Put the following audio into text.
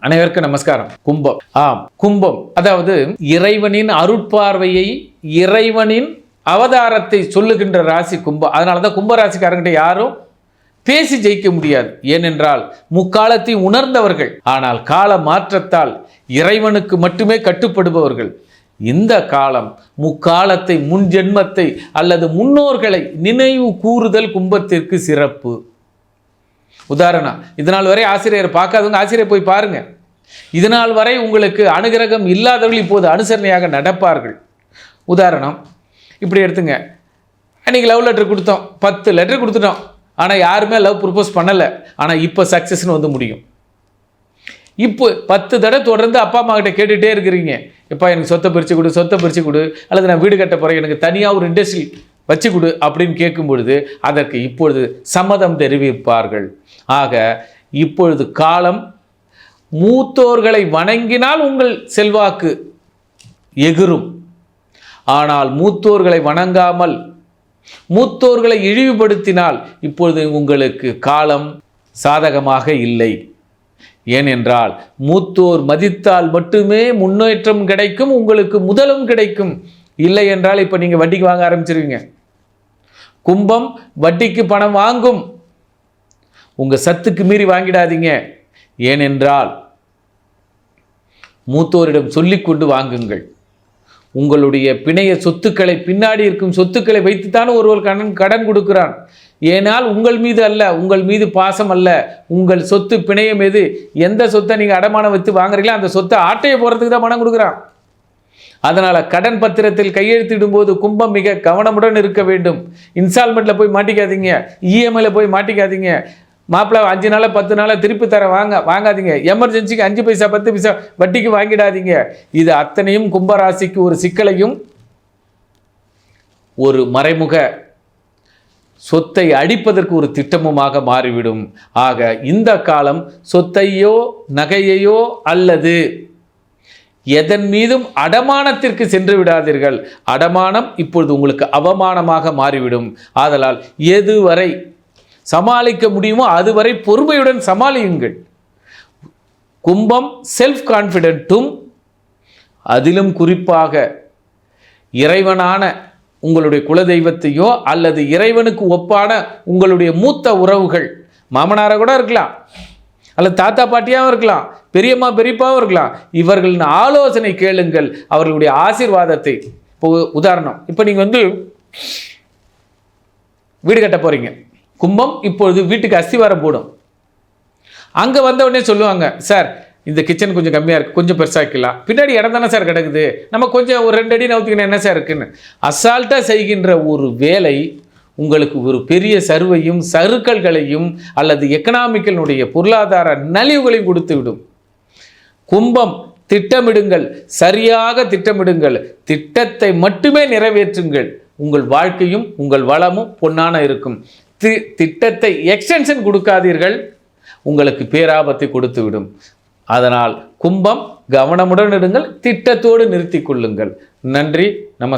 அனைவருக்கும் நமஸ்காரம். கும்பம். கும்பம் அதாவது இறைவனின் அருட்பார்வையை, இறைவனின் அவதாரத்தை சொல்லுகின்ற ராசி கும்பம். அதனால தான் கும்ப ராசிக்காரங்கிட்ட யாரும் பேசி ஜெயிக்க முடியாது. ஏனென்றால் முக்காலத்தை உணர்ந்தவர்கள், ஆனால் கால மாற்றத்தால் இறைவனுக்கு மட்டுமே கட்டுப்படுபவர்கள். இந்த காலம் முக்காலத்தை, முன் ஜென்மத்தை அல்லது முன்னோர்களை நினைவு கூறுதல் கும்பத்திற்கு சிறப்பு. உதாரணம், இதனால் வரை ஆசிரியர் பார்க்காதவங்க ஆசிரியர் போய் பாருங்க. இதனால் வரை உங்களுக்கு அனுகிரகம் இல்லாதவர்கள் இப்போது அனுசரணையாக நடப்பார்கள். உதாரணம் இப்படி எடுத்துங்க. அன்றைக்கி லவ் லெட்டர் கொடுத்தோம், 10 லெட்டர் கொடுத்துட்டோம், ஆனால் யாருமே லவ் ப்ரப்போஸ் பண்ணலை. ஆனால் இப்போ சக்ஸஸ்ன்னு வந்து முடியும். இப்போ 10 தடவை தொடர்ந்து அப்பா அம்மா கிட்ட கேட்டுகிட்டே இருக்கிறீங்க, எப்பா எனக்கு சொத்தை பிரித்து கொடு, சொத்தை பிரித்து கொடு, அல்லது நான் வீடு கட்ட போகிறேன், எனக்கு தனியாக ஒரு இண்டஸ்ட்ரி வச்சு கொடு அப்படின்னு கேட்கும் பொழுது அதற்கு இப்பொழுது சம்மதம் தெரிவிப்பார்கள். ஆக இப்பொழுது காலம் மூத்தோர்களை வணங்கினால் உங்கள் செல்வாக்கு எகிரும். ஆனால் மூத்தோர்களை வணங்காமல் மூத்தோர்களை இழிவுபடுத்தினால் இப்பொழுது உங்களுக்கு காலம் சாதகமாக இல்லை. ஏனென்றால் மூத்தோர் மதித்தால் மட்டுமே முன்னேற்றம் கிடைக்கும், உங்களுக்கு முதலும் கிடைக்கும். இல்லை என்றால் இப்போ நீங்கள் வட்டிக்கு வாங்க ஆரம்பிச்சிருவீங்க. கும்பம் வட்டிக்கு பணம் வாங்கும். உங்கள் சத்துக்கு மீறி வாங்கிடாதீங்க. ஏனென்றால் மூத்தோரிடம் சொல்லிக்கொண்டு வாங்குங்கள். உங்களுடைய பிணைய சொத்துக்களை, பின்னாடி இருக்கும் சொத்துக்களை வைத்துத்தான் ஒருவர் கடன் கொடுக்கிறான். ஏனால் உங்கள் மீது அல்ல, உங்கள் மீது பாசம் அல்ல. உங்கள் சொத்து பிணையம் எது, எந்த சொத்தை நீங்கள் அடமானம் வைத்து வாங்குறீங்களோ அந்த சொத்தை ஆட்டையை போகிறதுக்கு தான் பணம் கொடுக்குறான். அதனால் கடன் பத்திரத்தில் கையெழுத்திடும் போது கும்பம் மிக கவனமுடன் இருக்க வேண்டும். இன்ஸ்டால்மெண்ட்டில் போய் மாட்டிக்காதீங்க, இஎம்ஐல போய் மாட்டிக்காதீங்க. மாப்பிள்ளை 5 நாள் 10 நாள் திருப்பி தர வாங்காதீங்க. எமர்ஜென்சிக்கு 5 பைசா 10 பைசா வட்டிக்கு வாங்கிடாதீங்க. இது அத்தனையும் கும்பராசிக்கு ஒரு சிக்கலையும் ஒரு மறைமுக சொத்தை அடிப்பதற்கு ஒரு திட்டமுமாக மாறிவிடும். ஆக இந்த காலம் சொத்தையோ நகையையோ அல்லது எதன் மீதும் அடமானத்திற்கு சென்று விடாதீர்கள். அடமானம் இப்பொழுது உங்களுக்கு அவமானமாக மாறிவிடும். ஆதலால் எதுவரை சமாளிக்க முடியுமோ அதுவரை பொறுமையுடன் சமாளியுங்கள். கும்பம் செல்ஃப் கான்ஃபிடென்ட்டும், அதிலும் குறிப்பாக இறைவனான உங்களுடைய குலதெய்வத்தையோ அல்லது இறைவனுக்கு ஒப்பான உங்களுடைய மூத்த உறவுகள், மாமனாராக கூட இருக்கலாம், அல்லது தாத்தா பாட்டியாகவும் இருக்கலாம், பெரியம்மா பெரியப்பாவும் இருக்கலாம், இவர்களின் ஆலோசனை கேளுங்கள், அவர்களுடைய ஆசீர்வாதத்தை. இப்போ உதாரணம், இப்போ நீங்கள் வீடு கட்ட போகிறீங்க. கும்பம் இப்பொழுது வீட்டுக்கு அஸ்திவாரம் போடும். அங்கே வந்த உடனே சொல்லுவாங்க, சார் இந்த கிச்சன் கொஞ்சம் கம்மியாக இருக்குது, கொஞ்சம் பெருசாக்கலாம், பின்னாடி இடம் தானே சார் கிடக்குது, நம்ம கொஞ்சம் ஒரு 2 அடி நவுத்திக்கணும், என்ன சார் இருக்குன்னு அசால்ட்டாக செய்கின்ற ஒரு வேலை உங்களுக்கு ஒரு பெரிய சர்வையும் சறுக்கல்களையும் அல்லது எக்கனாமிக்கலுடைய பொருளாதார நலிவுகளையும் கொடுத்து விடும். கும்பம் திட்டமிடுங்கள், சரியாக திட்டமிடுங்கள், திட்டத்தை மட்டுமே நிறைவேற்றுங்கள். உங்கள் வாழ்க்கையும் உங்கள் வளமும் பொன்னான இருக்கும். திட்டத்தை எக்ஸ்டென்ஷன் கொடுக்காதீர்கள், உங்களுக்கு பேராபத்தை கொடுத்து விடும். அதனால் கும்பம் கவனமுடன் இருங்கள், திட்டத்தோடு நிறுத்தி கொள்ளுங்கள். நன்றி, நமஸ்காரம்.